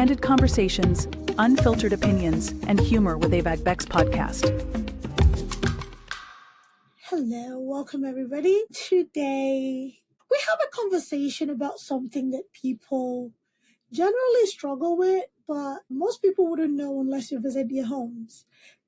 candid conversations, unfiltered opinions, and humor with Avag Beck's podcast. Hello, welcome everybody. Today, we have a conversation about something that people generally struggle with, but most people wouldn't know unless you visit their homes.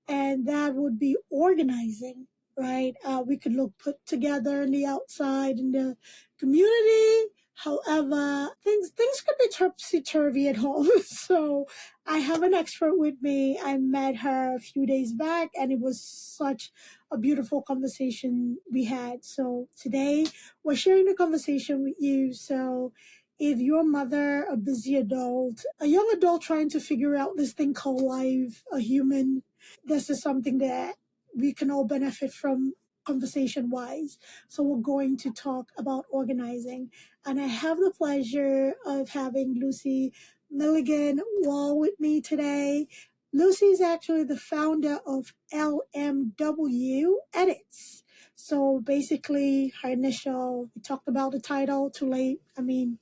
And that would be organizing, right? We could look put together in the outside in the community. However, things could be topsy-turvy at home. So I have an expert with me. I met her a few days back, and it was such a beautiful conversation we had. So today we're sharing the conversation with you. So if your mother, a busy adult, a young adult trying to figure out this thing called life, a human, this is something that we can all benefit from conversation wise. So we're going to talk about organizing. And I have the pleasure of having Lucy Wahl with me today. Lucy is actually the founder of LMW Edits. So basically, her initial, we talked about the title, too late. I mean,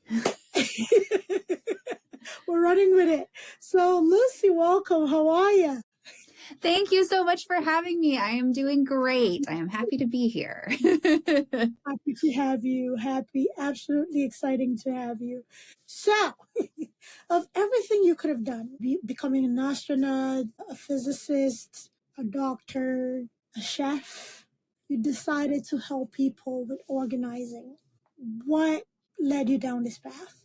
we're running with it. So Lucy, welcome. How are you? Thank you so much for having me. I am doing great. I am happy to be here. Happy to have you. Happy, absolutely exciting to have you. So, of everything you could have done, becoming an astronaut, a physicist, a doctor, a chef, you decided to help people with organizing. What led you down this path?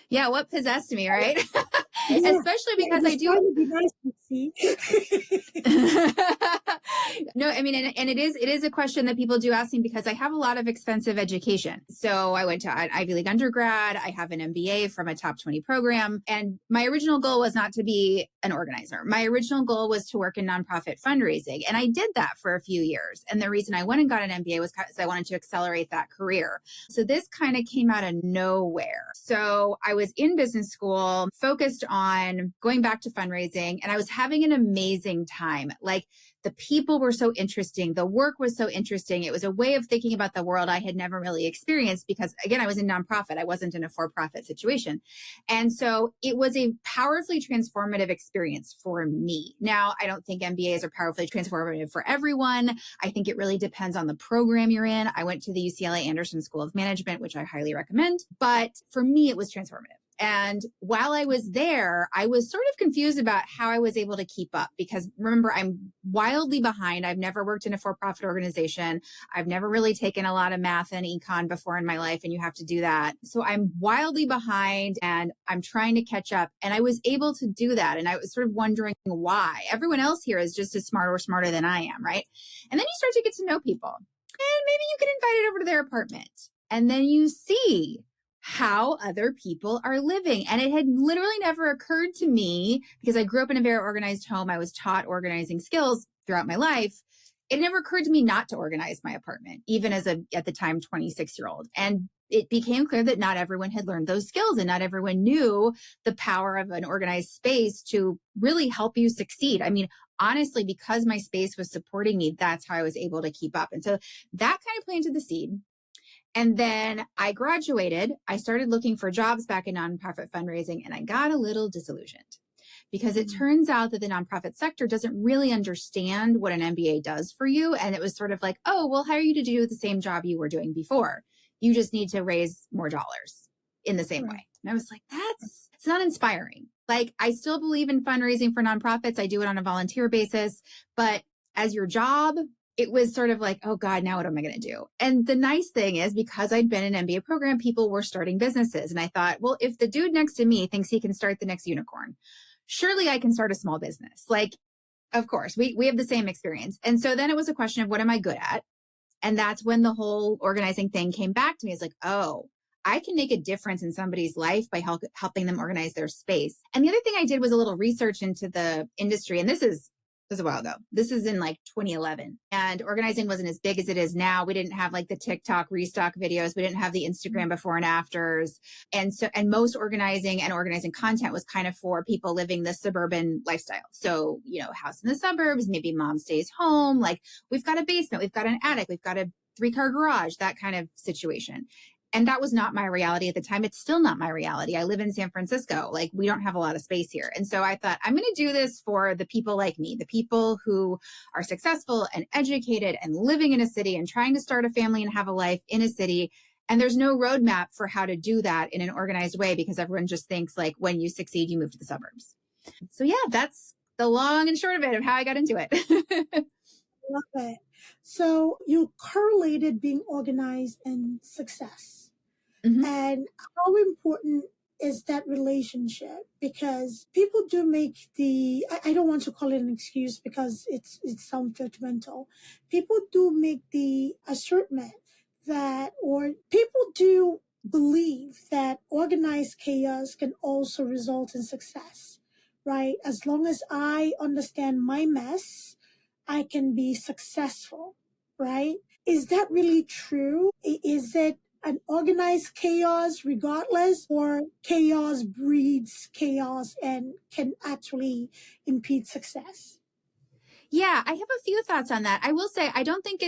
Yeah, what possessed me, right? Yeah. Especially because I do. To be nice, see. No, I mean, and it is a question that people do ask me because I have a lot of expensive education. So I went to an Ivy League undergrad. I have an MBA from a top 20 program. And my original goal was not to be an organizer. My original goal was to work in nonprofit fundraising. And I did that for a few years. And the reason I went and got an MBA was because I wanted to accelerate that career. So this kind of came out of nowhere. So I was in business school, focused on going back to fundraising, and I was having an amazing time. Like, the people were so interesting. The work was so interesting. It was a way of thinking about the world I had never really experienced because, again, I was in nonprofit. I wasn't in a for-profit situation. And so it was a powerfully transformative experience for me. Now, I don't think MBAs are powerfully transformative for everyone. I think it really depends on the program you're in. I went to the UCLA Anderson School of Management, which I highly recommend. But for me, it was transformative. And while I was there, I was sort of confused about how I was able to keep up because remember, I'm wildly behind. I've never worked in a for-profit organization. I've never really taken a lot of math and econ before in my life, and you have to do that. So I'm wildly behind and I'm trying to catch up. And I was able to do that. And I was sort of wondering why. Everyone else here is just as smart or smarter than I am, right? And then you start to get to know people. And maybe you get invited over to their apartment. And then you see how other people are living. And it had literally never occurred to me because I grew up in a very organized home. I was taught organizing skills throughout my life. It never occurred to me not to organize my apartment, even as at the time, 26-year-old. And it became clear that not everyone had learned those skills and not everyone knew the power of an organized space to really help you succeed. I mean, honestly, because my space was supporting me, that's how I was able to keep up. And so that kind of planted the seed. And then I graduated. I started looking for jobs back in nonprofit fundraising, and I got a little disillusioned because it turns out that the nonprofit sector doesn't really understand what an MBA does for you. And it was sort of like, oh, we'll hire you to do the same job you were doing before. You just need to raise more dollars in the same way. And I was like, it's not inspiring. Like, I still believe in fundraising for nonprofits. I do it on a volunteer basis, but as your job, it was sort of like, oh God, now what am I going to do? And the nice thing is because I'd been in an MBA program, people were starting businesses. And I thought, well, if the dude next to me thinks he can start the next unicorn, surely I can start a small business. Like, of course, we have the same experience. And so then it was a question of what am I good at? And that's when the whole organizing thing came back to me. It's like, oh, I can make a difference in somebody's life by helping them organize their space. And the other thing I did was a little research into the industry. And this is a while ago. This is in like 2011. And organizing wasn't as big as it is now. We didn't have like the TikTok restock videos. We didn't have the Instagram before and afters. And most organizing and organizing content was kind of for people living the suburban lifestyle. So, house in the suburbs, maybe mom stays home. Like, we've got a basement, we've got an attic, we've got a 3-car garage, that kind of situation. And that was not my reality at the time. It's still not my reality. I live in San Francisco. Like, we don't have a lot of space here. And so I thought, I'm going to do this for the people like me, the people who are successful and educated and living in a city and trying to start a family and have a life in a city. And there's no roadmap for how to do that in an organized way, because everyone just thinks like, when you succeed, you move to the suburbs. So yeah, that's the long and short of it of how I got into it. Love it. So you correlated being organized and success. Mhm. And how important is that relationship? Because people do make I don't want to call it an excuse because it sounds judgmental. People do make the assertion that, or people do believe that organized chaos can also result in success, right? As long as I understand my mess, I can be successful, right? Is that really true? Is it an organized chaos regardless, or chaos breeds chaos and can actually impede success? Yeah, I have a few thoughts on that. I will say I don't think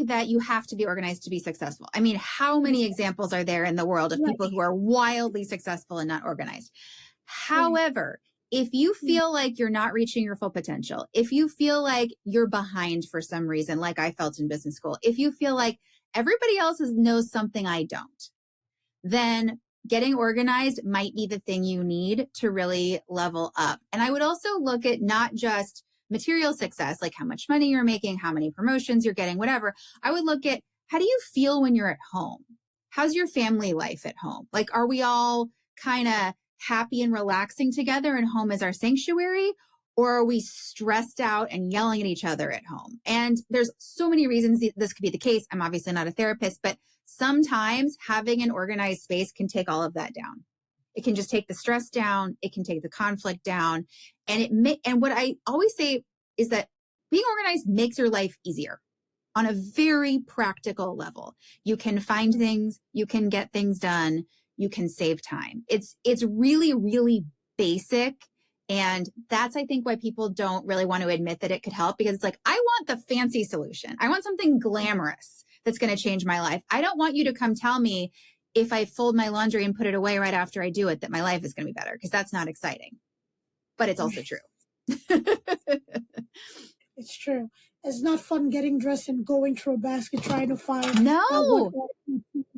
that you have to be organized to be successful. I mean, how many examples are there in the world of Right. people who are wildly successful and not organized? Right. However, if you feel like you're not reaching your full potential, if you feel like you're behind for some reason, like I felt in business school, if you feel like everybody else knows something I don't, then getting organized might be the thing you need to really level up. And I would also look at not just material success, like how much money you're making, how many promotions you're getting, whatever. I would look at, how do you feel when you're at home? How's your family life at home? Like, are we all kind of happy and relaxing together and home is our sanctuary? Or are we stressed out and yelling at each other at home? And there's so many reasons this could be the case. I'm obviously not a therapist, but sometimes having an organized space can take all of that down. It can just take the stress down. It can take the conflict down. And what I always say is that being organized makes your life easier on a very practical level. You can find things, you can get things done, you can save time. It's really, really basic. And that's, I think, why people don't really want to admit that it could help, because it's like, I want the fancy solution. I want something glamorous that's going to change my life. I don't want you to come tell me if I fold my laundry and put it away right after I do it, that my life is going to be better, because that's not exciting. But it's also true. It's true. It's not fun getting dressed and going through a basket trying to find No.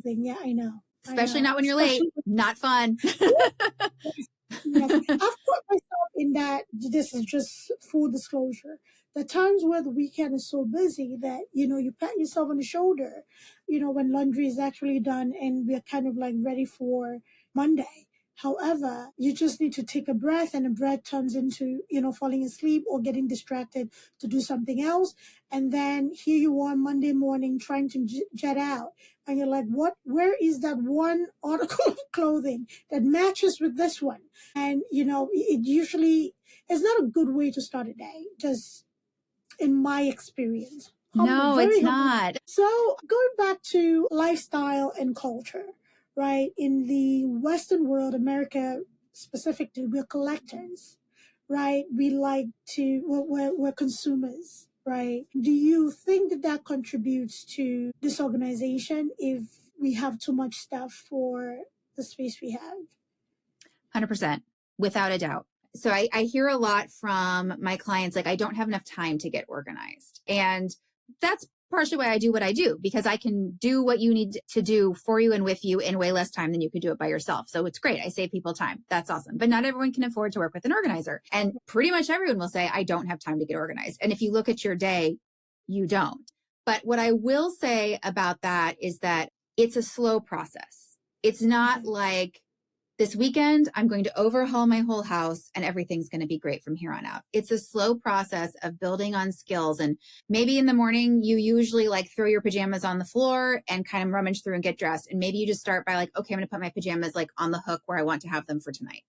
Yeah, I know. Especially not when you're late. Not fun. Yes. I've put myself in that. This is just full disclosure. The times where the weekend is so busy that, you pat yourself on the shoulder, when laundry is actually done and we're kind of like ready for Monday. However, you just need to take a breath, and a breath turns into, falling asleep or getting distracted to do something else. And then here you are Monday morning trying to jet out. And you're like, where is that one article of clothing that matches with this one? And, it usually is not a good way to start a day, just in my experience. No, it's not. So going back to lifestyle and culture, right? In the Western world, America specifically, we're collectors, right? We like to, we're consumers, right? Do you think that contributes to disorganization if we have too much stuff for the space we have? 100%, without a doubt. So I hear a lot from my clients, like, I don't have enough time to get organized. And that's partially why I do what I do, because I can do what you need to do for you and with you in way less time than you could do it by yourself. So it's great. I save people time. That's awesome. But not everyone can afford to work with an organizer. And pretty much everyone will say, I don't have time to get organized. And if you look at your day, you don't. But what I will say about that is that it's a slow process. It's not like, this weekend, I'm going to overhaul my whole house and everything's going to be great from here on out. It's a slow process of building on skills. And maybe in the morning, you usually like throw your pajamas on the floor and kind of rummage through and get dressed. And maybe you just start by like, okay, I'm going to put my pajamas like on the hook where I want to have them for tonight.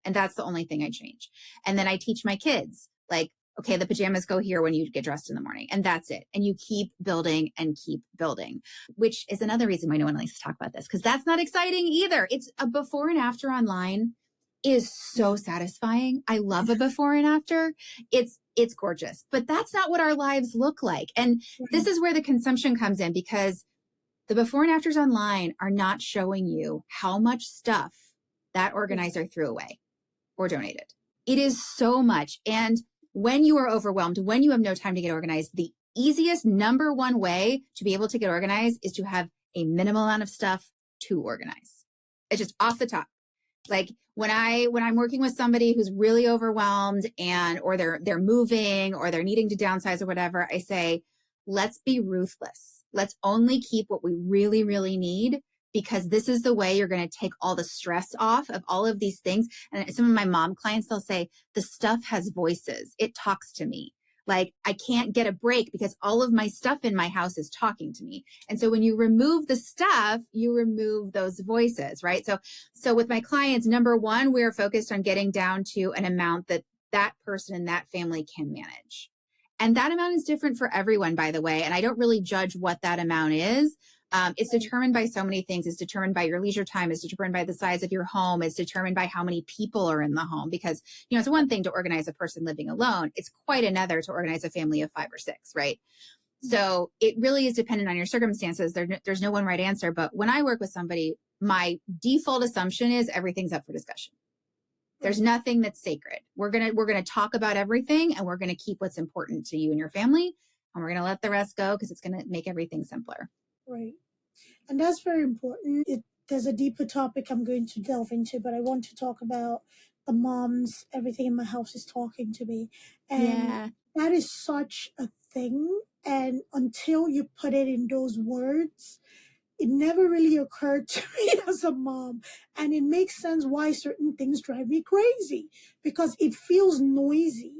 And that's the only thing I change. And then I teach my kids, like, okay, the pajamas go here when you get dressed in the morning, and that's it. And you keep building and keep building, which is another reason why no one likes to talk about this, because that's not exciting either. It's a before and after online is so satisfying. I love a before and after. It's gorgeous, but that's not what our lives look like. And this is where the consumption comes in, because The before and afters online are not showing you how much stuff that organizer threw away or donated. It is so much. And when you are overwhelmed, when you have no time to get organized, the easiest number one way to be able to get organized is to have a minimal amount of stuff to organize. It's just off the top. Like when I'm working with somebody who's really overwhelmed or they're moving or they're needing to downsize or whatever, I say, let's be ruthless. Let's only keep what we really, really need, because this is the way you're going to take all the stress off of all of these things. And some of my mom clients, they'll say, the stuff has voices. It talks to me. Like I can't get a break because all of my stuff in my house is talking to me. And so when you remove the stuff, you remove those voices, right? So with my clients, number one, we're focused on getting down to an amount that person and that family can manage. And that amount is different for everyone, by the way. And I don't really judge what that amount is. It's determined by so many things. It's determined by your leisure time. It's determined by the size of your home. It's determined by how many people are in the home, because, it's one thing to organize a person living alone. It's quite another to organize a family of 5 or 6, right? So it really is dependent on your circumstances. There's no one right answer. But when I work with somebody, my default assumption is everything's up for discussion. There's nothing that's sacred. We're going to talk about everything, and we're going to keep what's important to you and your family, and we're going to let the rest go because it's going to make everything simpler. Right. And that's very important. There's a deeper topic I'm going to delve into, but I want to talk about the moms, everything in my house is talking to me. And that is such a thing. And until you put it in those words, it never really occurred to me as a mom. And it makes sense why certain things drive me crazy, because it feels noisy.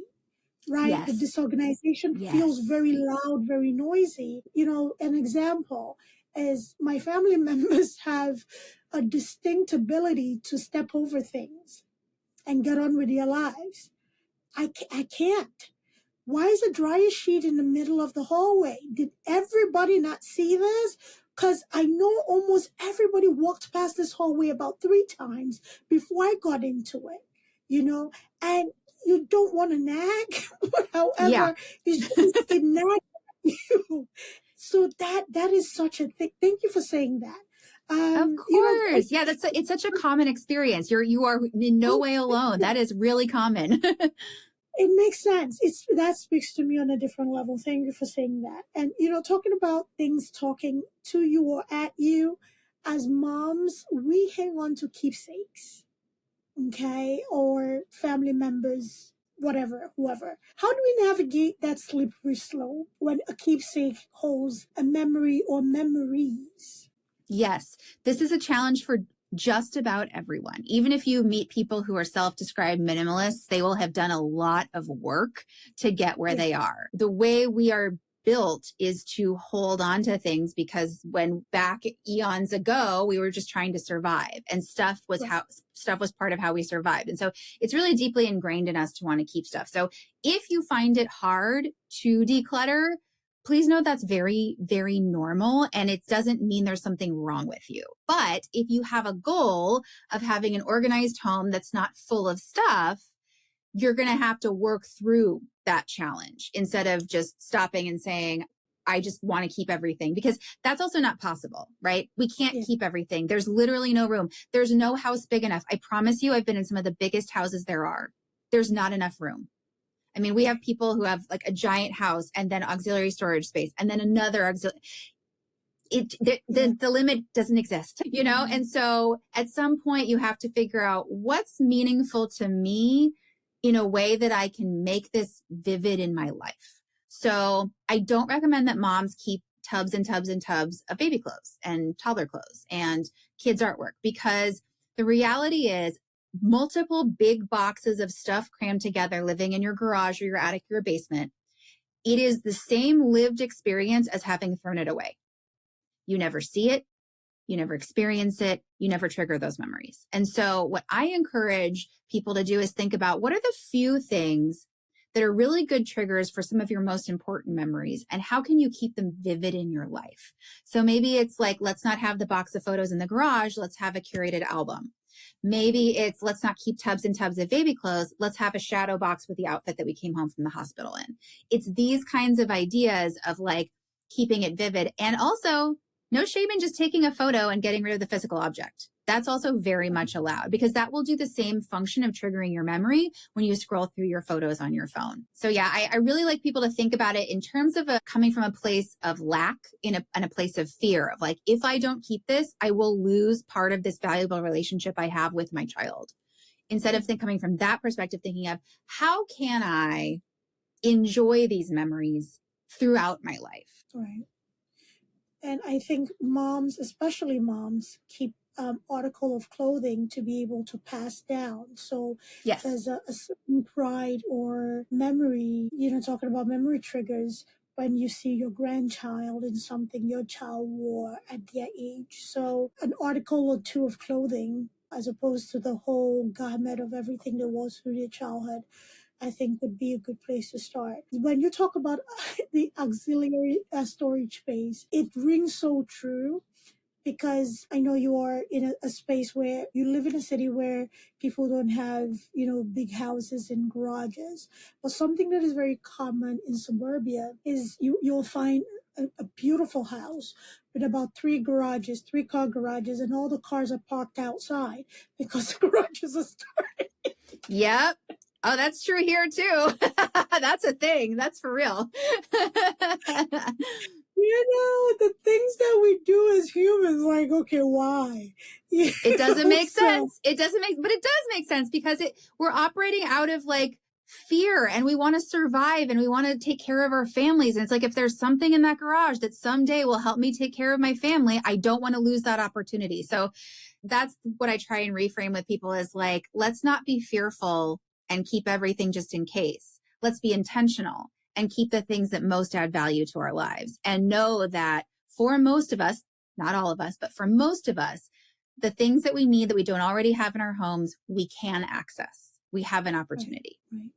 Right? Yes. The disorganization feels very loud, very noisy. An example is my family members have a distinct ability to step over things and get on with their lives. I can't. Why is a dryer sheet in the middle of the hallway? Did everybody not see this? Because I know almost everybody walked past this hallway about 3 times before I got into it, and you don't want to nag, but however, it nags you. So that is such a thing. Thank you for saying that. Of course. It's such a common experience. You are in no way alone. That is really common. It makes sense. That speaks to me on a different level. Thank you for saying that. And, talking about things talking to you or at you, as moms, we hang on to keepsakes. Okay, or family members, whatever, whoever. How do we navigate that slippery slope when a keepsake holds a memory or memories? Yes, this is a challenge for just about everyone. Even if you meet people who are self-described minimalists, they will have done a lot of work to get where they are. The way we are built is to hold on to things, because when back eons ago, we were just trying to survive, and stuff was part of how we survived. And so it's really deeply ingrained in us to want to keep stuff. So if you find it hard to declutter, please know that's very, very normal, and it doesn't mean there's something wrong with you. But if you have a goal of having an organized home that's not full of stuff, you're going to have to work through that challenge instead of just stopping and saying, I just want to keep everything, because that's also not possible, right? We can't keep everything. There's literally no room. There's no house big enough. I promise you, I've been in some of the biggest houses there are. There's not enough room. I mean, we have people who have like a giant house and then auxiliary storage space and then another auxiliary. The limit doesn't exist, And so at some point you have to figure out what's meaningful to me in a way that I can make this vivid in my life. So I don't recommend that moms keep tubs and tubs and tubs of baby clothes and toddler clothes and kids' artwork, because the reality is multiple big boxes of stuff crammed together living in your garage or your attic or your basement, it is the same lived experience as having thrown it away. You never see it. You never experience it. You never trigger those memories. And so what I encourage people to do is think about, what are the few things that are really good triggers for some of your most important memories, and how can you keep them vivid in your life? So maybe it's like, let's not have the box of photos in the garage. Let's have a curated album. Maybe it's, let's not keep tubs and tubs of baby clothes. Let's have a shadow box with the outfit that we came home from the hospital in. It's these kinds of ideas of like keeping it vivid. And also, No shame in just taking a photo and getting rid of the physical object. That's also very much allowed because that will do the same function of triggering your memory when you scroll through your photos on your phone. So yeah, I really like people to think about it in terms of coming from a place of lack in a place of fear of like, if I don't keep this, I will lose part of this valuable relationship I have with my child. Instead of coming from that perspective, thinking of how can I enjoy these memories throughout my life? Right. And I think moms, especially moms, keep article of clothing to be able to pass down. So Yes. there's a certain pride or memory, talking about memory triggers when you see your grandchild in something your child wore at their age. So an article or two of clothing, as opposed to the whole gamut of everything that was through their childhood, I think would be a good place to start. When you talk about the auxiliary storage space, it rings so true because I know you are in a space where you live in a city where people don't have, big houses and garages. But something that is very common in suburbia is you'll find a beautiful house with about three car garages, and all the cars are parked outside because the garages are started. Yep. Oh, that's true here too. That's a thing. That's for real. The things that we do as humans, like, okay, why? It doesn't make sense. But it does make sense because we're operating out of like fear and we want to survive and we want to take care of our families. And it's like, if there's something in that garage that someday will help me take care of my family, I don't want to lose that opportunity. So that's what I try and reframe with people is like, let's not be fearful and keep everything just in case. Let's be intentional and keep the things that most add value to our lives and know that for most of us, not all of us, but for most of us, the things that we need that we don't already have in our homes, we can access. We have an opportunity. Right.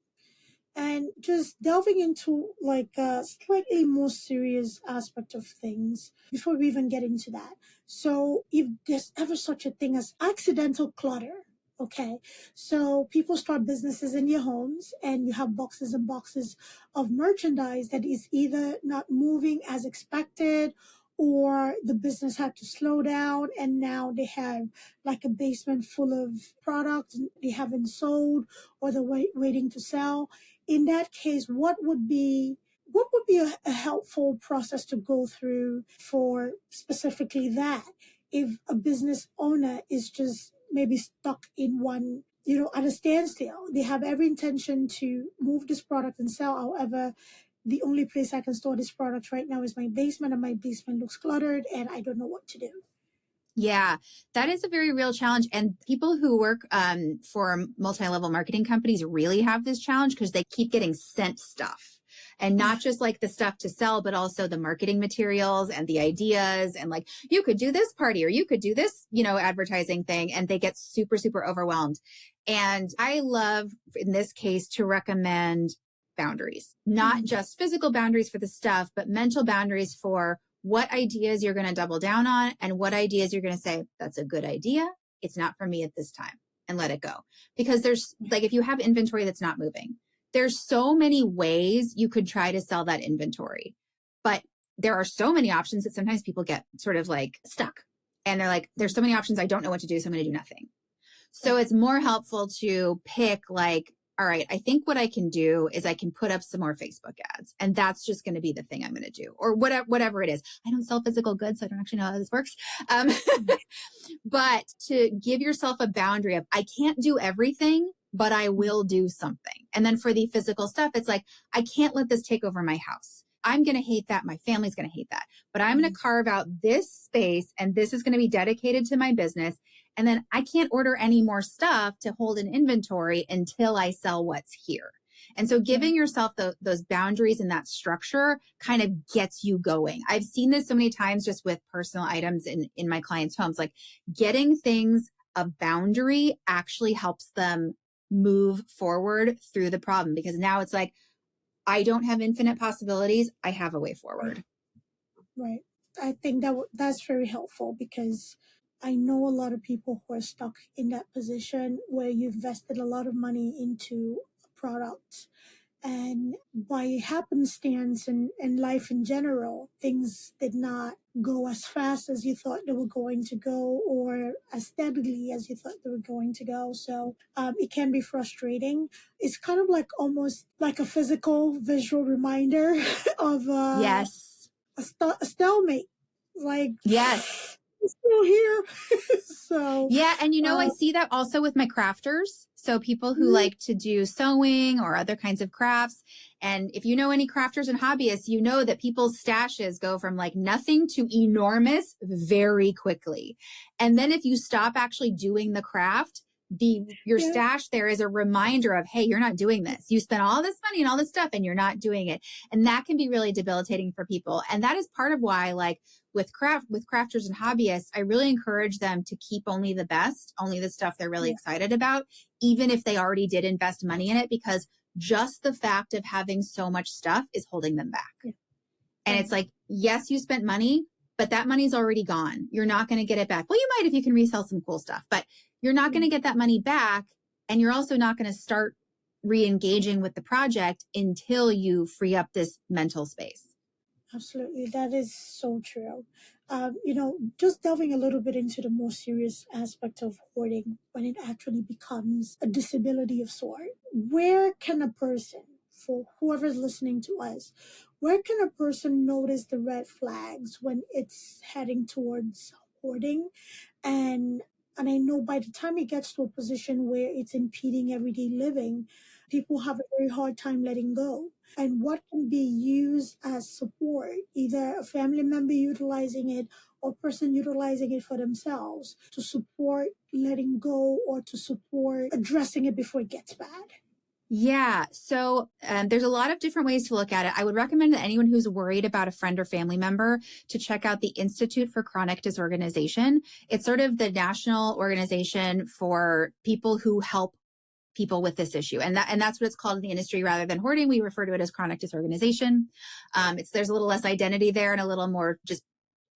And just delving into like a slightly more serious aspect of things before we even get into that. So if there's ever such a thing as accidental clutter, okay, so people start businesses in your homes and you have boxes and boxes of merchandise that is either not moving as expected or the business had to slow down and now they have like a basement full of products they haven't sold or they're waiting to sell. In that case, what would be a helpful process to go through for specifically that if a business owner is just maybe stuck in one, at a standstill? They have every intention to move this product and sell. However, the only place I can store this product right now is my basement, and my basement looks cluttered, and I don't know what to do. Yeah, that is a very real challenge. And people who work for multi-level marketing companies really have this challenge because they keep getting sent stuff. And not just like the stuff to sell, but also the marketing materials and the ideas and like, you could do this party or you could do this, advertising thing. And they get super, super overwhelmed. And I love in this case to recommend boundaries, not just physical boundaries for the stuff, but mental boundaries for what ideas you're going to double down on and what ideas you're going to say, that's a good idea. It's not for me at this time, and let it go. Because there's like, if you have inventory that's not moving, there's so many ways you could try to sell that inventory, but there are so many options that sometimes people get sort of like stuck and they're like, there's so many options. I don't know what to do. So I'm going to do nothing. So it's more helpful to pick like, all right, I think what I can do is I can put up some more Facebook ads and that's just going to be the thing I'm going to do or whatever it is. I don't sell physical goods, so I don't actually know how this works. But to give yourself a boundary of I can't do everything, but I will do something. And then for the physical stuff, it's like, I can't let this take over my house. I'm going to hate that. My family's going to hate that, but I'm going to carve out this space and this is going to be dedicated to my business. And then I can't order any more stuff to hold in inventory until I sell what's here. And so giving yourself those boundaries and that structure kind of gets you going. I've seen this so many times just with personal items in my clients' homes, like getting things a boundary actually helps them move forward through the problem because now it's like, I don't have infinite possibilities. I have a way forward. Right. I think that's very helpful because I know a lot of people who are stuck in that position where you've invested a lot of money into a product and by happenstance and life in general, things did not go as fast as you thought they were going to go or as steadily as you thought they were going to go. So it can be frustrating. It's kind of like almost like a physical visual reminder of Yes. a stalemate. Like, Yes. it's still here. So Yeah. And I see that also with my crafters. So people who like to do sewing or other kinds of crafts. And if you know any crafters and hobbyists, you know that people's stashes go from like nothing to enormous very quickly. And then if you stop actually doing the craft, your stash there is a reminder of, hey, you're not doing this. You spent all this money and all this stuff and you're not doing it. And that can be really debilitating for people. And that is part of why, like, with crafters and hobbyists, I really encourage them to keep only the best, only the stuff they're really excited about, even if they already did invest money in it, because just the fact of having so much stuff is holding them back. And it's like, yes, you spent money, but that money's already gone. You're not going to get it back. Well, you might if you can resell some cool stuff, but you're not going to get that money back. And you're also not going to start re-engaging with the project until you free up this mental space. Absolutely. That is so true. Just delving a little bit into the more serious aspect of hoarding when it actually becomes a disability of sort. Where can a person, for whoever's listening to us, where can a person notice the red flags when it's heading towards hoarding? And I know by the time it gets to a position where it's impeding everyday living, people have a very hard time letting go. And what can be used as support, either a family member utilizing it or a person utilizing it for themselves to support letting go or to support addressing it before it gets bad? Yeah. So there's a lot of different ways to look at it. I would recommend that anyone who's worried about a friend or family member to check out the Institute for Chronic Disorganization. It's sort of the national organization for people who help people with this issue. And that's what it's called in the industry. Rather than hoarding, we refer to it as chronic disorganization. There's a little less identity there and a little more just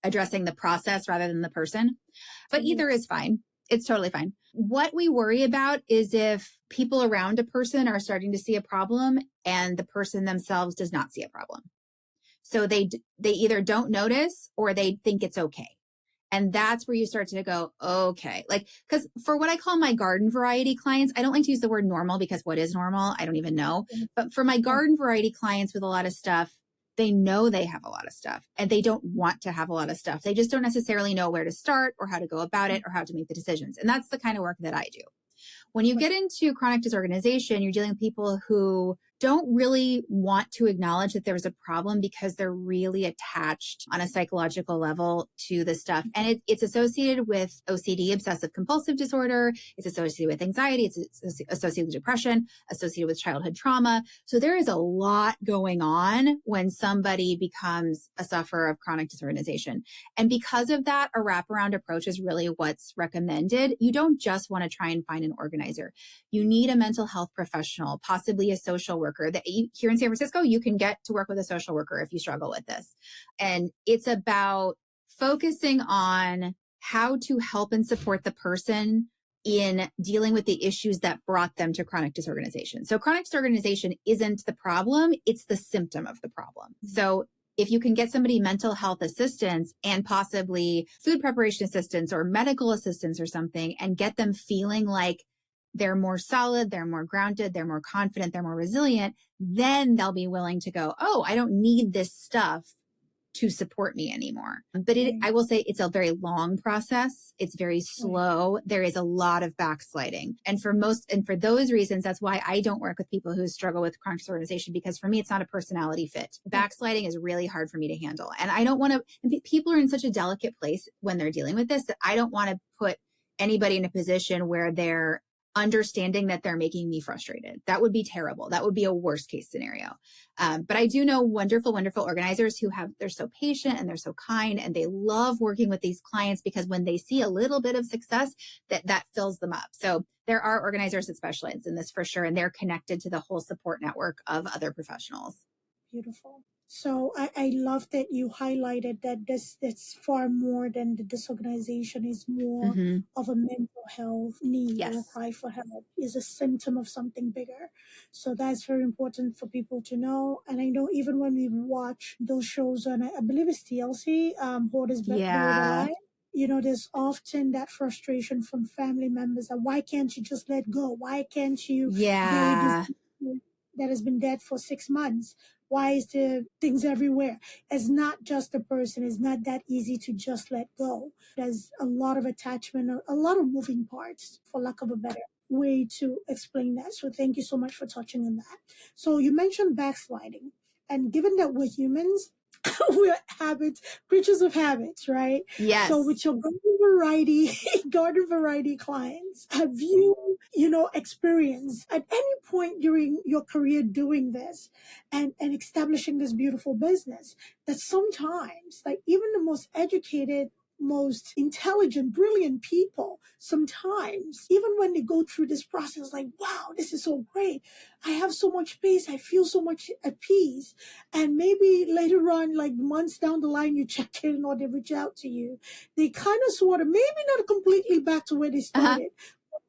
addressing the process rather than the person. But either is fine. It's totally fine. What we worry about is if people around a person are starting to see a problem and the person themselves does not see a problem. So they either don't notice or they think it's okay. And that's where you start to go, okay, like, because for what I call my garden variety clients, I don't like to use the word normal because what is normal? I don't even know. But for my garden variety clients with a lot of stuff, they know they have a lot of stuff and they don't want to have a lot of stuff. They just don't necessarily know where to start or how to go about it or how to make the decisions. And that's the kind of work that I do. When you get into chronic disorganization, you're dealing with people who don't really want to acknowledge that there's a problem because they're really attached on a psychological level to the stuff. And it's associated with OCD, obsessive compulsive disorder. It's associated with anxiety. It's associated with depression, associated with childhood trauma. So there is a lot going on when somebody becomes a sufferer of chronic disorganization. And because of that, a wraparound approach is really what's recommended. You don't just want to try and find an organizer. You need a mental health professional, possibly a social worker. Here in San Francisco, you can get to work with a social worker if you struggle with this. And it's about focusing on how to help and support the person in dealing with the issues that brought them to chronic disorganization. So chronic disorganization isn't the problem, it's the symptom of the problem. So if you can get somebody mental health assistance and possibly food preparation assistance or medical assistance or something and get them feeling like they're more solid, they're more grounded, they're more confident, they're more resilient, then they'll be willing to go, oh, I don't need this stuff to support me anymore. But I will say it's a very long process. It's very slow. There is a lot of backsliding. And for those reasons, that's why I don't work with people who struggle with chronic disorganization, because for me, it's not a personality fit. Backsliding is really hard for me to handle. And I don't want to, people are in such a delicate place when they're dealing with this that I don't want to put anybody in a position where they're understanding that they're making me frustrated. That would be terrible. That would be a worst case scenario. But I do know wonderful, wonderful organizers they're so patient and they're so kind and they love working with these clients because when they see a little bit of success, that fills them up. So there are organizers that specialize in this for sure. And they're connected to the whole support network of other professionals. Beautiful. So I love that you highlighted that it's far more than the disorganization is more Mm-hmm. of a mental health need or Yes. cry for help, is a symptom of something bigger. So that's very important for people to know. And I know even when we watch those shows on, I believe it's TLC, Hoarders Buried Yeah. Alive, there's often that frustration from family members that why can't you just let go? Why can't you bury this Yeah. that has been dead for 6 months? Why is there things everywhere? It's not just a person. It's not that easy to just let go. There's a lot of attachment, a lot of moving parts, for lack of a better way to explain that. So thank you so much for touching on that. So you mentioned backsliding. And given that we're humans, we're creatures of habits, right? So Yes. with your variety, garden variety clients, have you, experienced at any point during your career doing this and establishing this beautiful business that sometimes, like even the most educated, most intelligent, brilliant people, sometimes, even when they go through this process, like, wow, this is so great. I have so much peace. I feel so much at peace. And maybe later on, like months down the line, you check in or they reach out to you. They kind of sort of, maybe not completely back to where they Uh-huh. started.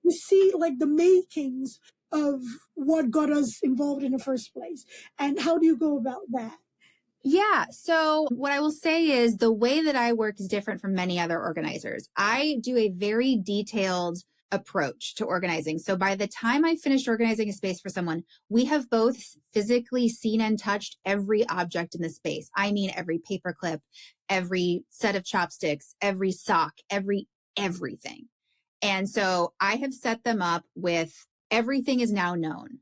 You see like the makings of what got us involved in the first place. And how do you go about that? Yeah. So what I will say is the way that I work is different from many other organizers. I do a very detailed approach to organizing. So by the time I finished organizing a space for someone, we have both physically seen and touched every object in the space. I mean, every paperclip, every set of chopsticks, every sock, everything. And so I have set them up with everything is now known.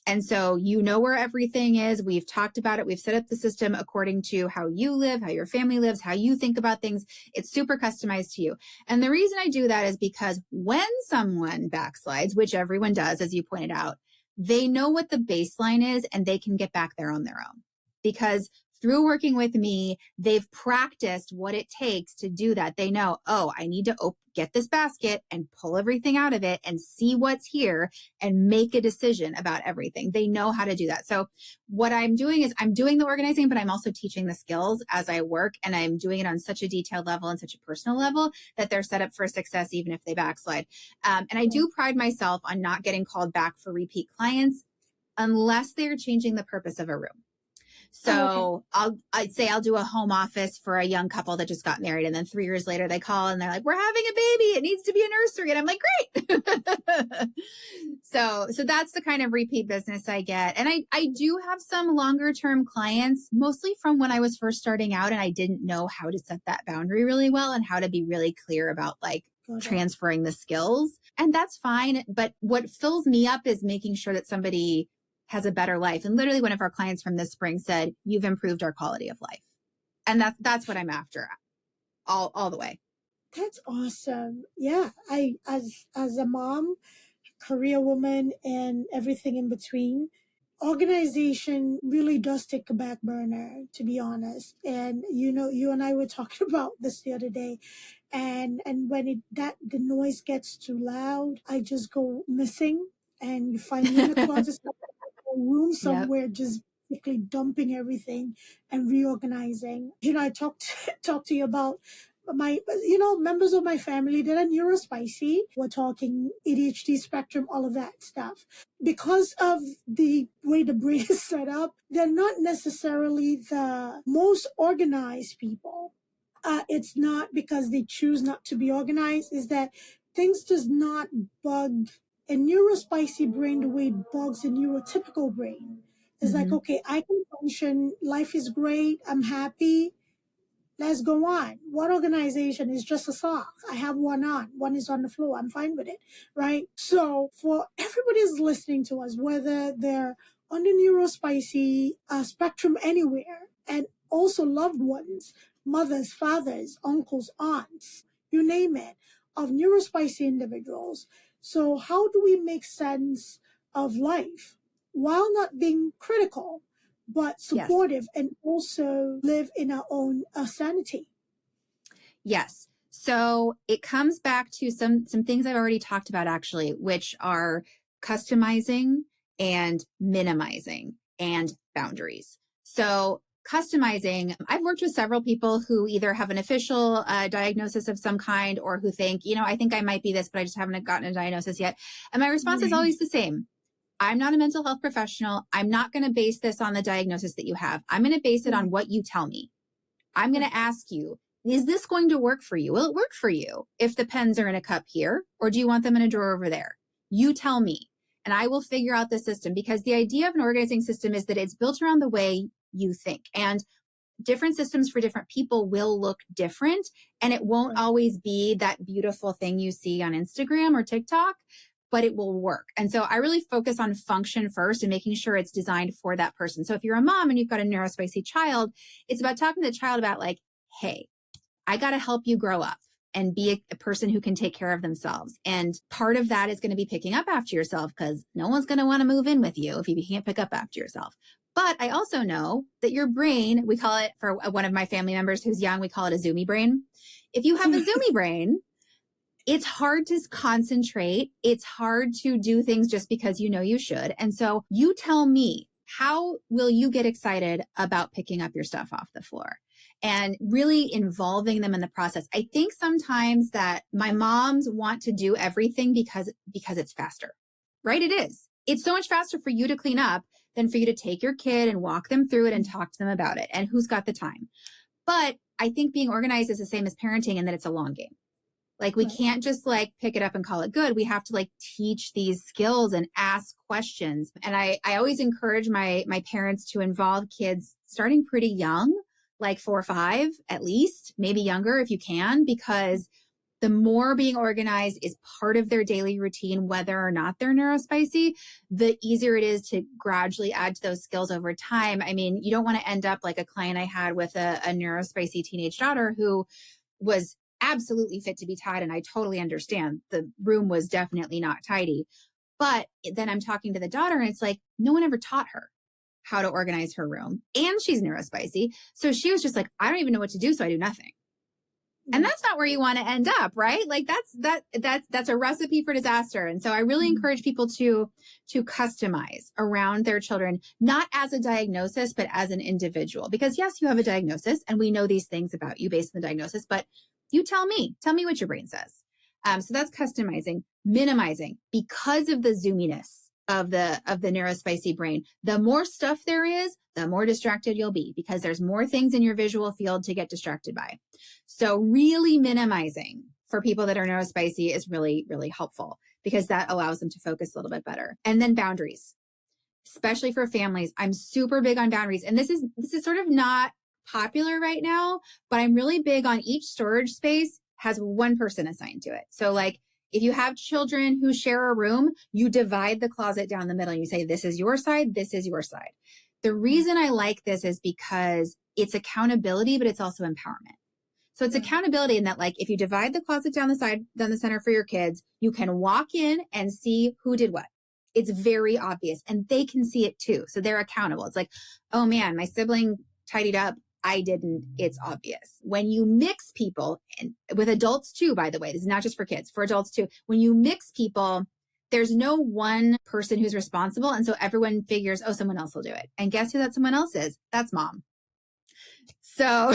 And so you know where everything is. We've talked about it. We've set up the system according to how you live, how your family lives, how you think about things. It's super customized to you. And the reason I do that is because when someone backslides, which everyone does, as you pointed out, they know what the baseline is and they can get back there on their own. Because through working with me, they've practiced what it takes to do that. They know, oh, I need to get this basket and pull everything out of it and see what's here and make a decision about everything. They know how to do that. So what I'm doing is I'm doing the organizing, but I'm also teaching the skills as I work. And I'm doing it on such a detailed level and such a personal level that they're set up for success, even if they backslide. And I do pride myself on not getting called back for repeat clients unless they're changing the purpose of a room. Oh, So I'd say I'll do a home office for a young couple that just got married. And then 3 years later, they call and they're like, we're having a baby. It needs to be a nursery. And I'm like, great. So that's the kind of repeat business I get. And I do have some longer term clients, mostly from when I was first starting out and I didn't know how to set that boundary really well and how to be really clear about like transferring the skills. And that's fine. But what fills me up is making sure that somebody has a better life. And literally one of our clients from this spring said, you've improved our quality of life. And that's what I'm after all the way. that's awesome. Yeah, I as a mom, career woman, and everything in between, organization really does take a back burner, to be honest. And you and I were talking about this the other day. And when the noise gets too loud, I just go missing, and you find me in a closet room Yep. somewhere, just basically dumping everything and reorganizing. I talked talked to you about my members of my family that are neurospicy. We're talking ADHD spectrum, all of that stuff. Because of the way the brain is set up, they're not necessarily the most organized people. It's not because they choose not to be organized, is that things does not bug a neurospicy brain the way it bugs a neurotypical brain. It's like, okay, I can function, life is great, I'm happy, let's go on. What organization is just a sock? I have one on, one is on the floor, I'm fine with it, right? So for everybody who's listening to us, whether they're on the neurospicy spectrum anywhere, and also loved ones, mothers, fathers, uncles, aunts, you name it, of neurospicy individuals. So how do we make sense of life while not being critical, but Yes. supportive, and also live in our own sanity? Yes. So it comes back to some things I've already talked about actually, which are customizing and minimizing and boundaries. So customizing, I've worked with several people who either have an official diagnosis of some kind or who think, I think I might be this, but I just haven't gotten a diagnosis yet. And my response is always the same. I'm not a mental health professional. I'm not going to base this on the diagnosis that you have. I'm going to base it on what you tell me. I'm going to ask you, is this going to work for you? Will it work for you if the pens are in a cup here, or do you want them in a drawer over there? You tell me, and I will figure out the system, because the idea of an organizing system is that it's built around the way you think, and different systems for different people will look different, and it won't always be that beautiful thing you see on Instagram or TikTok, but it will work. And so I really focus on function first and making sure it's designed for that person. So if you're a mom and you've got a neurospicy child, it's about talking to the child about like, hey, I got to help you grow up and be a person who can take care of themselves. And part of that is going to be picking up after yourself, because no one's going to want to move in with you if you can't pick up after yourself. But I also know that your brain, we call it, for one of my family members who's young, we call it a zoomy brain. If you have a zoomy brain, it's hard to concentrate. It's hard to do things just because you should. And so you tell me, how will you get excited about picking up your stuff off the floor? And really involving them in the process. I think sometimes that my moms want to do everything because it's faster, right? It is. It's so much faster for you to clean up than for you to take your kid and walk them through it and talk to them about it. And who's got the time? But I think being organized is the same as parenting in that it's a long game. Like we can't just like pick it up and call it good. We have to like teach these skills and ask questions. And I always encourage my parents to involve kids starting pretty young, like 4 or 5 at least, maybe younger if you can, because the more being organized is part of their daily routine, whether or not they're neurospicy, the easier it is to gradually add to those skills over time. I mean, you don't want to end up like a client I had with a neurospicy teenage daughter who was absolutely fit to be tied. And I totally understand. The room was definitely not tidy. But then I'm talking to the daughter and it's like, no one ever taught her how to organize her room. And she's neurospicy. So she was just like, I don't even know what to do. So I do nothing. And that's not where you want to end up, right? Like that's a recipe for disaster. And so I really encourage people to customize around their children, not as a diagnosis, but as an individual. Because yes, you have a diagnosis and we know these things about you based on the diagnosis, but you tell me what your brain says. So that's customizing, minimizing, because of the zoominess of the neurospicy brain. The more stuff there is, the more distracted you'll be, because there's more things in your visual field to get distracted by. So really minimizing for people that are neurospicy is really, really helpful, because that allows them to focus a little bit better. And then boundaries, especially for families. I'm super big on boundaries. And this is sort of not popular right now, but I'm really big on each storage space has one person assigned to it. So like if you have children who share a room, you divide the closet down the middle. You say, this is your side, this is your side. The reason I like this is because it's accountability, but it's also empowerment. So it's accountability in that, like, if you divide the closet down the center for your kids, you can walk in and see who did what. It's very obvious and they can see it too. So they're accountable. It's like, oh man, my sibling tidied up. I didn't. It's obvious. When you mix people, and with adults too, by the way, this is not just for kids, for adults too. When you mix people, there's no one person who's responsible. And so everyone figures, oh, someone else will do it. And guess who that someone else is? That's mom. So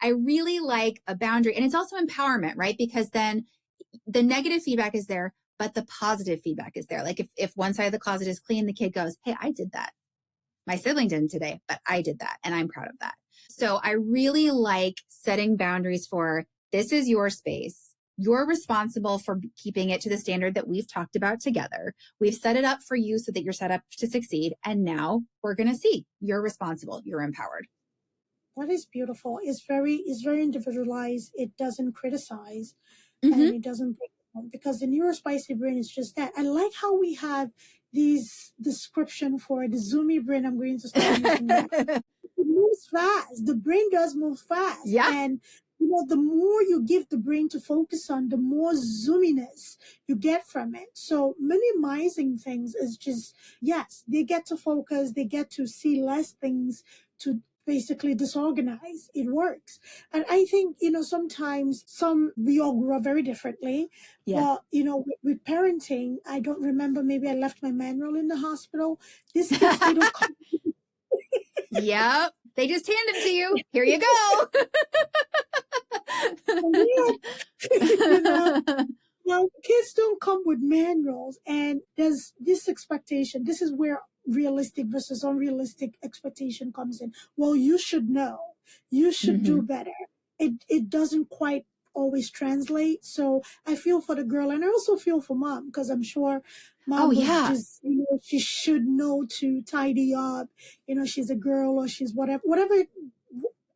I really like a boundary. And it's also empowerment, right? Because then the negative feedback is there, but the positive feedback is there. Like if one side of the closet is clean, the kid goes, hey, I did that. My sibling didn't today, but I did that. And I'm proud of that. So I really like setting boundaries for, this is your space. You're responsible for keeping it to the standard that we've talked about together. We've set it up for you so that you're set up to succeed. And now we're going to see, you're responsible. You're empowered. That is beautiful. It's very individualized. It doesn't criticize and it doesn't break down, because the neurospicy brain is just that. I like how we have these description for the zoomy brain. I'm going to start using that. It moves fast. The brain does move fast. Yeah. And the more you give the brain to focus on, the more zoominess you get from it. So minimizing things is just, yes, they get to focus. They get to see less things to basically disorganize. It works. And I think, sometimes we all grew up very differently. Yeah. But, with parenting, I don't remember, maybe I left my manual in the hospital. This kids, they don't Yep. They just hand them to you. Here you go. You know, now kids don't come with manuals, and there's this expectation. This is where realistic versus unrealistic expectation comes in. Well, you should know. You should do better. It doesn't quite always translate. So I feel for the girl, and I also feel for mom, because I'm sure mom was just, you know, she should know to tidy up. You know, she's a girl, or she's whatever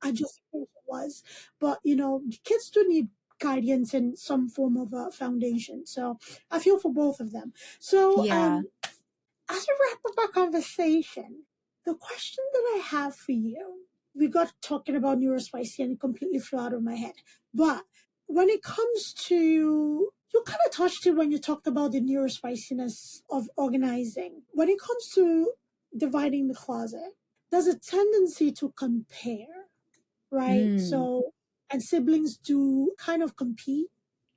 I just think it was. But, you know, kids do need guidance and some form of a foundation. So I feel for both of them. So as we wrap up our conversation, the question that I have for you, we got talking about neurospicy and it completely flew out of my head. But when it comes to, you kind of touched it when you talked about the neurospiciness of organizing. When it comes to dividing the closet, there's a tendency to compare, right? So, and siblings do kind of compete.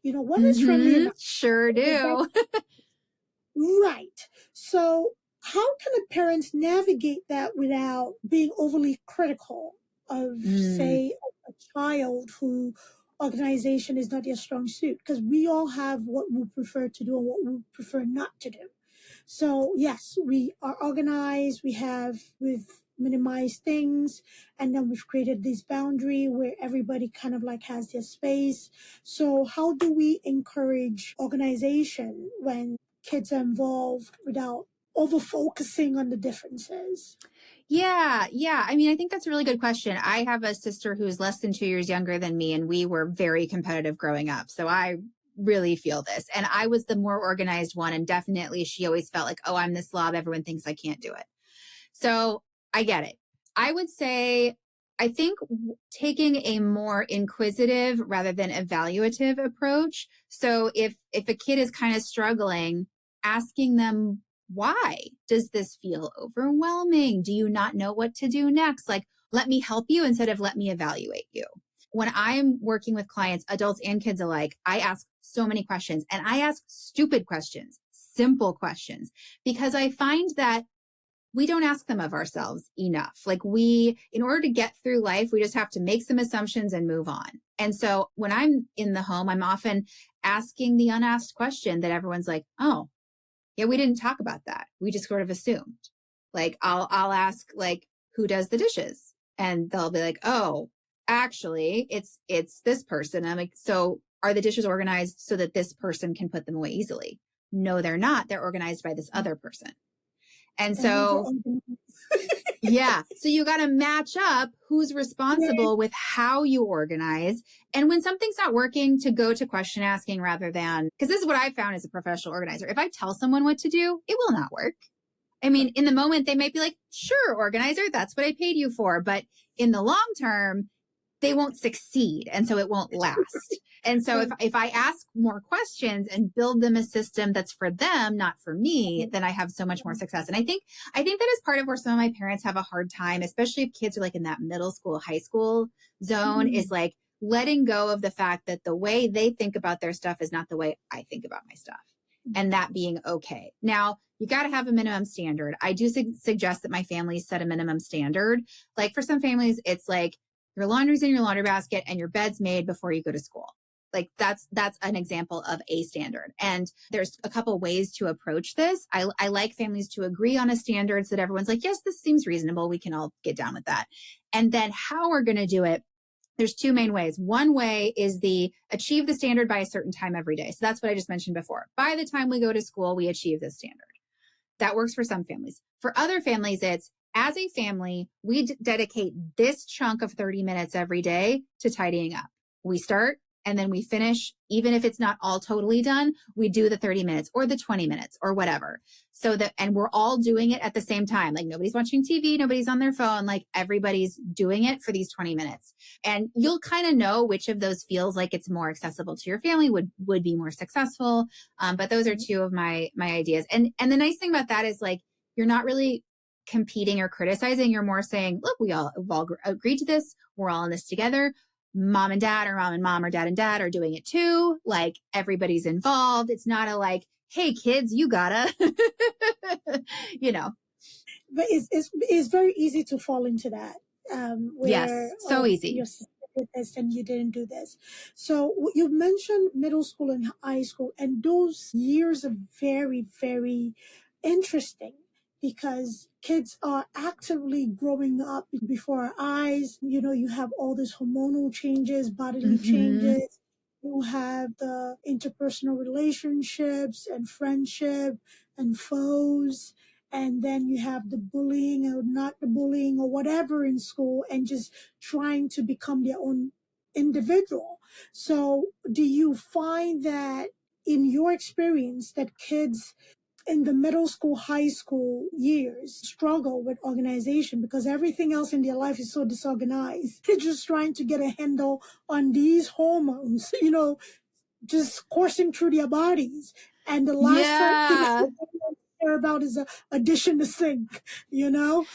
You know, one is friendly enough. Sure do. Right. So how can a parent navigate that without being overly critical of, say, a child who organization is not their strong suit? Because we all have what we prefer to do and what we prefer not to do. So yes, we are organized. We've minimized things, and then we've created this boundary where everybody kind of like has their space. So how do we encourage organization when kids are involved without over focusing on the differences? Yeah. I mean, I think that's a really good question. I have a sister who's less than 2 years younger than me, and we were very competitive growing up. So I really feel this. And I was the more organized one. And definitely she always felt like, oh, I'm the slob. Everyone thinks I can't do it. So I get it. I would say, I think taking a more inquisitive rather than evaluative approach. So if a kid is kind of struggling, asking them, why does this feel overwhelming? Do you not know what to do next? Like, let me help you instead of let me evaluate you. When I'm working with clients, adults and kids alike, I ask so many questions, and I ask stupid questions, simple questions, because I find that we don't ask them of ourselves enough. Like in order to get through life, we just have to make some assumptions and move on. And so when I'm in the home, I'm often asking the unasked question that everyone's like, oh, yeah, we didn't talk about that. We just sort of assumed. Like I'll ask, like, who does the dishes? And they'll be like, oh, actually it's this person. I'm like, so are the dishes organized so that this person can put them away easily? No, they're not. They're organized by this other person. And so, yeah, so you got to match up who's responsible with how you organize. And when something's not working, to go to question asking rather than, because this is what I found as a professional organizer. If I tell someone what to do, it will not work. I mean, in the moment, they might be like, sure, organizer, that's what I paid you for. But in the long term, they won't succeed. And so it won't last. And so if I ask more questions and build them a system that's for them, not for me, then I have so much more success. And I think that is part of where some of my parents have a hard time, especially if kids are like in that middle school, high school zone, is like letting go of the fact that the way they think about their stuff is not the way I think about my stuff, and that being okay. Now, you got to have a minimum standard. I do suggest that my families set a minimum standard. Like for some families, it's like your laundry's in your laundry basket and your bed's made before you go to school. Like that's an example of a standard. And there's a couple ways to approach this. I like families to agree on a standard so that everyone's like, yes, this seems reasonable. We can all get down with that. And then how we're going to do it, there's two main ways. One way is achieve the standard by a certain time every day. So that's what I just mentioned before. By the time we go to school, we achieve this standard. That works for some families. For other families, it's as a family, we dedicate this chunk of 30 minutes every day to tidying up. We start and then we finish. Even if it's not all totally done, we do the 30 minutes or the 20 minutes or whatever. And we're all doing it at the same time. Like nobody's watching TV, nobody's on their phone, like everybody's doing it for these 20 minutes. And you'll kind of know which of those feels like it's more accessible to your family, would be more successful. But those are two of my ideas. And the nice thing about that is like, you're not really competing or criticizing. You're more saying, look, we've all agreed to this. We're all in this together. Mom and dad, or mom and mom, or dad and dad are doing it too. Like everybody's involved. It's not a like, hey kids, you gotta, But it's very easy to fall into that. Yes, where so easy. your sister did this and you didn't do this. So you mentioned middle school and high school, and those years are very, very interesting because kids are actively growing up before our eyes. You know, you have all these hormonal changes, bodily Hmm. changes. You have the interpersonal relationships and friendship and foes, and then you have the bullying or not the bullying or whatever in school, and just trying to become their own individual. So do you find that in your experience that kids in the middle school, high school years struggle with organization because everything else in their life is so disorganized? They're just trying to get a handle on these hormones, just coursing through their bodies. And the last thing Yeah. they care about is a dish in the sink, you know?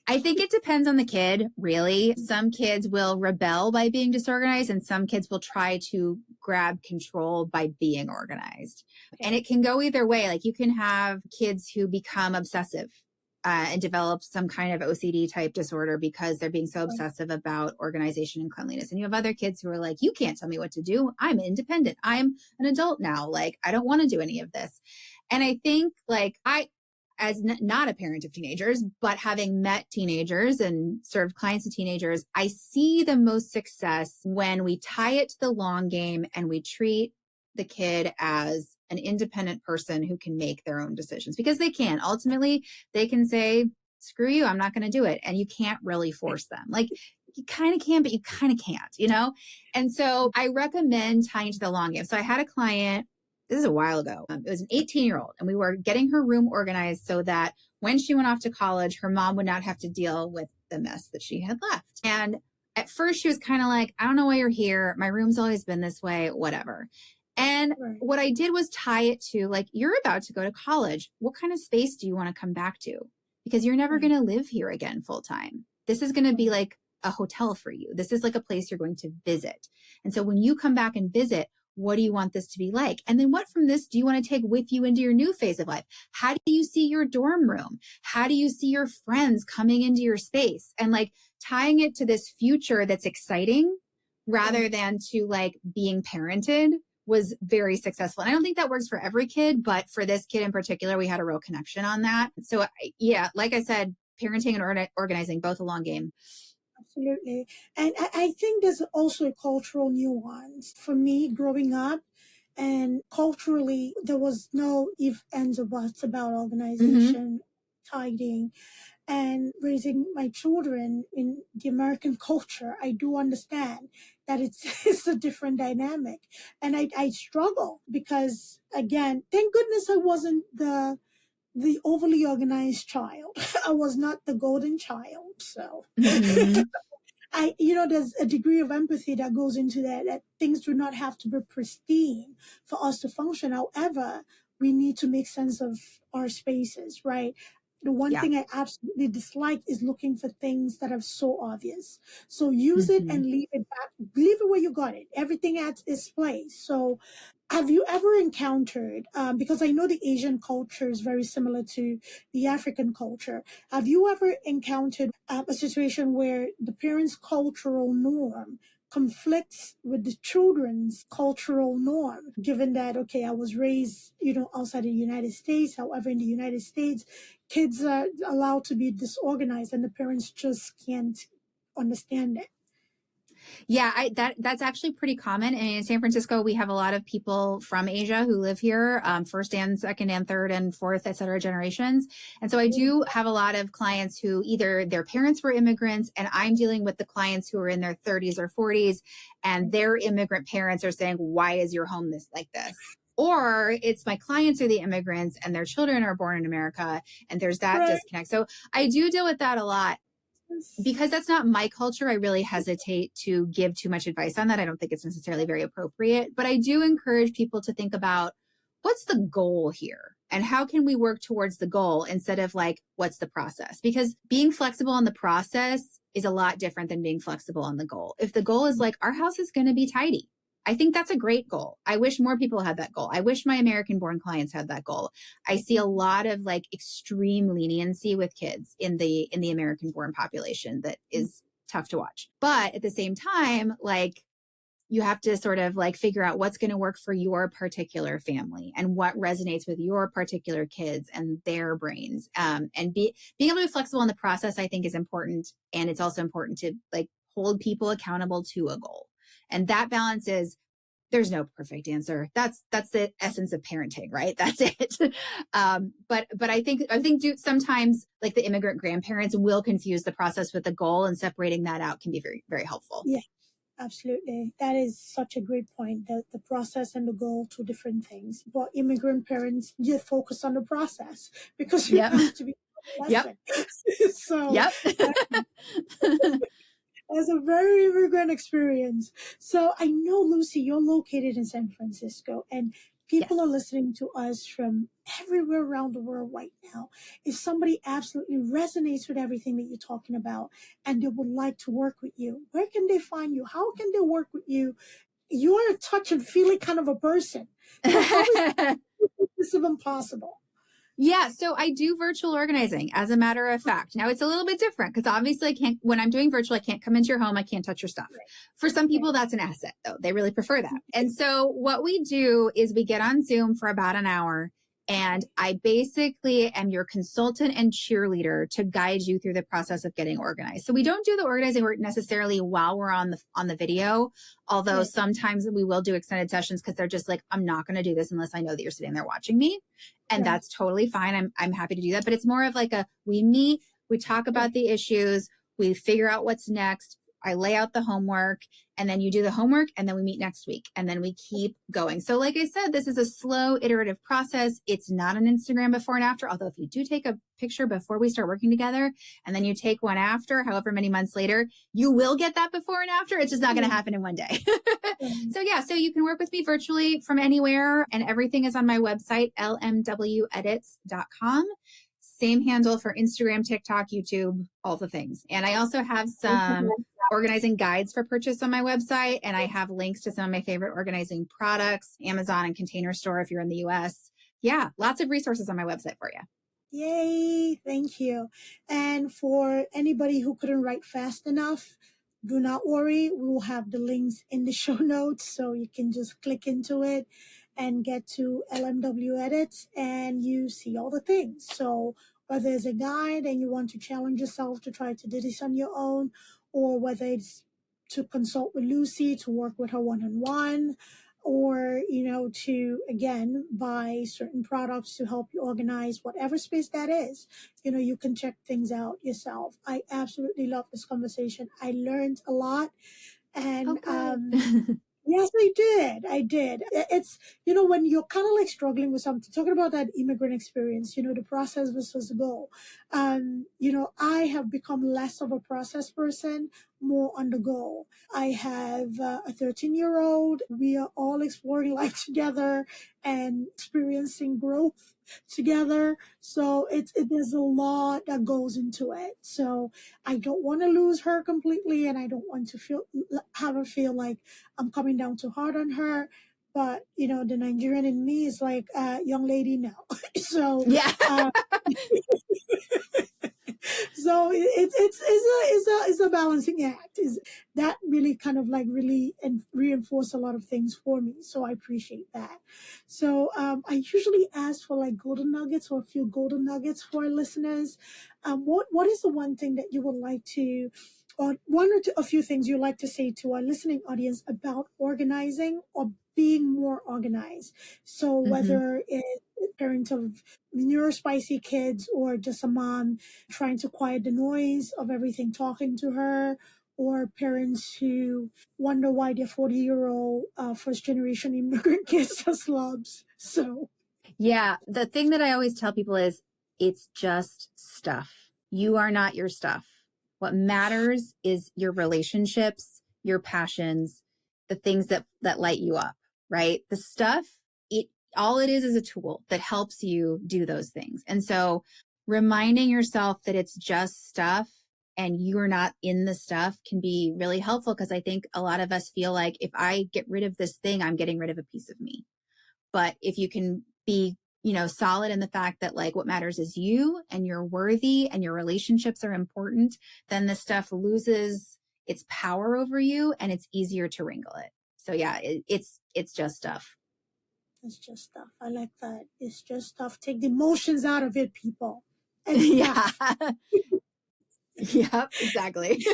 I think it depends on the kid, really. Some kids will rebel by being disorganized, and some kids will try to grab control by being organized. And Okay. it can go either way. Like you can have kids who become obsessive and develop some kind of OCD type disorder because they're being so obsessive about organization and cleanliness. And you have other kids who are like, you can't tell me what to do. I'm independent. I'm an adult now. Like, I don't want to do any of this. And I think as not a parent of teenagers, but having met teenagers and served clients of teenagers, I see the most success when we tie it to the long game and we treat the kid as an independent person who can make their own decisions, because they can. Ultimately, they can say, screw you, I'm not going to do it. And you can't really force them. Like you kind of can, but you kind of can't. And so I recommend tying to the long game. So I had a client, this is a while ago. It was an 18-year-old, and we were getting her room organized so that when she went off to college, her mom would not have to deal with the mess that she had left. And at first she was kind of like, I don't know why you're here. My room's always been this way, whatever. And Right. what I did was tie it to like, you're about to go to college. What kind of space do you want to come back to? Because you're never going to live here again full time. This is going to be like a hotel for you. This is like a place you're going to visit. And so when you come back and visit, what do you want this to be like? And then what from this do you want to take with you into your new phase of life? How do you see your dorm room? How do you see your friends coming into your space? And like tying it to this future that's exciting rather than to like being parented was very successful. And I don't think that works for every kid, but for this kid in particular, we had a real connection on that. So yeah, like I said, parenting and organizing, both a long game. Absolutely. And I think there's also a cultural nuance. For me, growing up, and culturally, there was no if, ands, or buts about Mm-hmm. organization, tidying, and raising my children in the American culture. I do understand that it's a different dynamic. And I struggle because, again, thank goodness I wasn't the overly organized child. I was not the golden child. So Mm-hmm. there's a degree of empathy that goes into that things do not have to be pristine for us to function. However, we need to make sense of our spaces, right? The one Yeah. thing I absolutely dislike is looking for things that are so obvious. So use it Mm-hmm. and leave it back. Leave it where you got it. Everything at its place. So have you ever encountered, because I know the Asian culture is very similar to the African culture, have you ever encountered a situation where the parents' cultural norm conflicts with the children's cultural norm, given that, okay, I was raised, outside the United States. However, in the United States, kids are allowed to be disorganized and the parents just can't understand it. Yeah, that's actually pretty common. And in San Francisco, we have a lot of people from Asia who live here, first and second and third and fourth, et cetera, generations. And so I do have a lot of clients who either their parents were immigrants, and I'm dealing with the clients who are in their 30s or 40s, and their immigrant parents are saying, why is your home like this? Or it's my clients are the immigrants and their children are born in America, and there's that Right. disconnect. So I do deal with that a lot. Because that's not my culture, I really hesitate to give too much advice on that. I don't think it's necessarily very appropriate, but I do encourage people to think about what's the goal here and how can we work towards the goal instead of like, what's the process? Because being flexible on the process is a lot different than being flexible on the goal. If the goal is like, our house is going to be tidy, I think that's a great goal. I wish more people had that goal. I wish my American born clients had that goal. I see a lot of like extreme leniency with kids in the American born population that is tough to watch. But at the same time, like, you have to sort of like figure out what's going to work for your particular family and what resonates with your particular kids and their brains. And being able to be flexible in the process, I think, is important. And it's also important to like hold people accountable to a goal. And that balance is, there's no perfect answer. That's the essence of parenting, right? That's it. But I think sometimes like the immigrant grandparents will confuse the process with the goal, and separating that out can be very, very helpful. Yeah. Absolutely. That is such a great point. The process and the goal, two different things. But immigrant parents, you focus on the process because it has to be a lesson. So that's a very immigrant experience. So I know, Lucy, you're located in San Francisco, and people are listening to us from everywhere around the world right now. If somebody absolutely resonates with everything that you're talking about and they would like to work with you, where can they find you? How can they work with you? You're a touch and feely kind of a person. So how is this even possible? Yeah. So I do virtual organizing, as a matter of fact. Now it's a little bit different because obviously when I'm doing virtual, I can't come into your home. I can't touch your stuff. Right. For some people, that's an asset though. They really prefer that. And so what we do is we get on Zoom for about an hour, and I basically am your consultant and cheerleader to guide you through the process of getting organized. So we don't do the organizing work necessarily while we're on the video, although sometimes we will do extended sessions because they're just like, I'm not going to do this unless I know that you're sitting there watching me. And that's totally fine. I'm happy to do that. But it's more of like we meet, we talk about the issues, we figure out what's next. I lay out the homework, and then you do the homework, and then we meet next week, and then we keep going. So like I said, this is a slow iterative process. It's not an Instagram before and after, although if you do take a picture before we start working together and then you take one after, however many months later, you will get that before and after. It's just not going to happen in one day. So you can work with me virtually from anywhere, and everything is on my website, lmwedits.com. Same handle for Instagram, TikTok, YouTube, all the things. And I also have some organizing guides for purchase on my website. And I have links to some of my favorite organizing products, Amazon and Container Store if you're in the US. Yeah, lots of resources on my website for you. Yay, thank you. And for anybody who couldn't write fast enough, do not worry. We will have the links in the show notes, so you can just click into it and get to LMW Edits, and you see all the things. So whether it's a guide and you want to challenge yourself to try to do this on your own, or whether it's to consult with Lucy, to work with her one-on-one, or, to, again, buy certain products to help you organize whatever space that is. You can check things out yourself. I absolutely love this conversation. I learned a lot. And yes, I did. It's, when you're kind of like struggling with something, talking about that immigrant experience, the process versus the goal. I have become less of a process person, more on the goal. I have a 13-year-old. We are all exploring life together and experiencing growth together. So there's a lot that goes into it. So I don't want to lose her completely, and I don't want to have her feel like I'm coming down too hard on her. But, the Nigerian in me is like, young lady, no. So, yeah. So it's a balancing act. Is that really kind of like really reinforce a lot of things for me. So I appreciate that. So I usually ask for like golden nuggets, or a few golden nuggets for our listeners. What is the one thing that you would like to, or a few things you'd like to say to our listening audience about organizing or being more organized? So whether it's a parent of neurospicy kids, or just a mom trying to quiet the noise of everything talking to her, or parents who wonder why their 40-year-old first-generation immigrant kids are slobs. So, yeah, the thing that I always tell people is, it's just stuff. You are not your stuff. What matters is your relationships, your passions, the things that light you up, right? The stuff, all it is a tool that helps you do those things. And so reminding yourself that it's just stuff and you're not in the stuff can be really helpful, because I think a lot of us feel like, if I get rid of this thing, I'm getting rid of a piece of me. But if you can be, solid in the fact that like what matters is you, and you're worthy, and your relationships are important, then this stuff loses its power over you, and it's easier to wrangle it. So yeah, it's just stuff. It's just stuff. I like that. It's just stuff. Take the emotions out of it, people. And Yeah. Yep, exactly.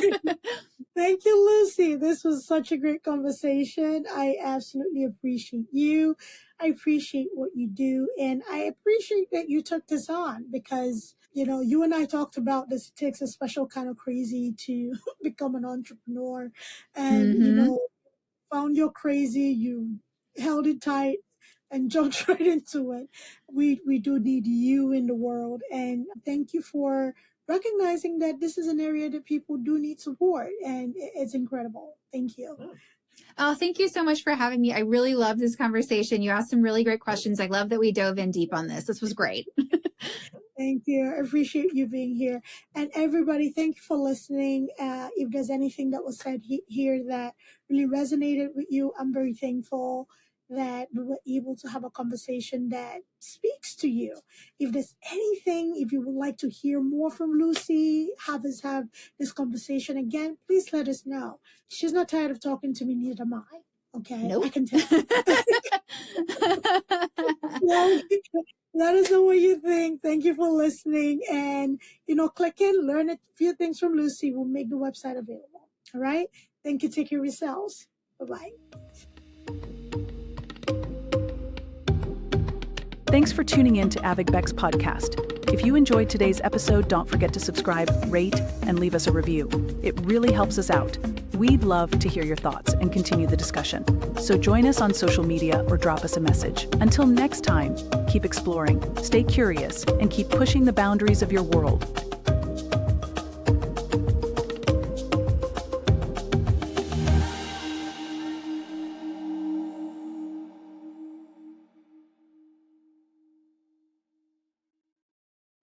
Thank you, Lucy. This was such a great conversation. I absolutely appreciate you. I appreciate what you do. And I appreciate that you took this on because, you and I talked about this. It takes a special kind of crazy to become an entrepreneur. And, found your crazy, you held it tight and jumped right into it. We do need you in the world. And thank you for recognizing that this is an area that people do need support, and it's incredible. Thank you. Oh, thank you so much for having me. I really love this conversation. You asked some really great questions. I love that we dove in deep on this. This was great. Thank you. I appreciate you being here. And everybody, thank you for listening. If there's anything that was said here that really resonated with you, I'm very thankful that we were able to have a conversation that speaks to you. If there's anything, if you would like to hear more from Lucy, have us have this conversation again, please let us know. She's not tired of talking to me, neither am I. Okay? Nope. I can tell. Well, let us know what you think. Thank you for listening. And, click in, learn a few things from Lucy. We'll make the website available. All right? Thank you. Take care of yourselves. Bye-bye. Thanks for tuning in to AVP podcast. If you enjoyed today's episode, don't forget to subscribe, rate, and leave us a review. It really helps us out. We'd love to hear your thoughts and continue the discussion. So join us on social media or drop us a message. Until next time, keep exploring, stay curious, and keep pushing the boundaries of your world.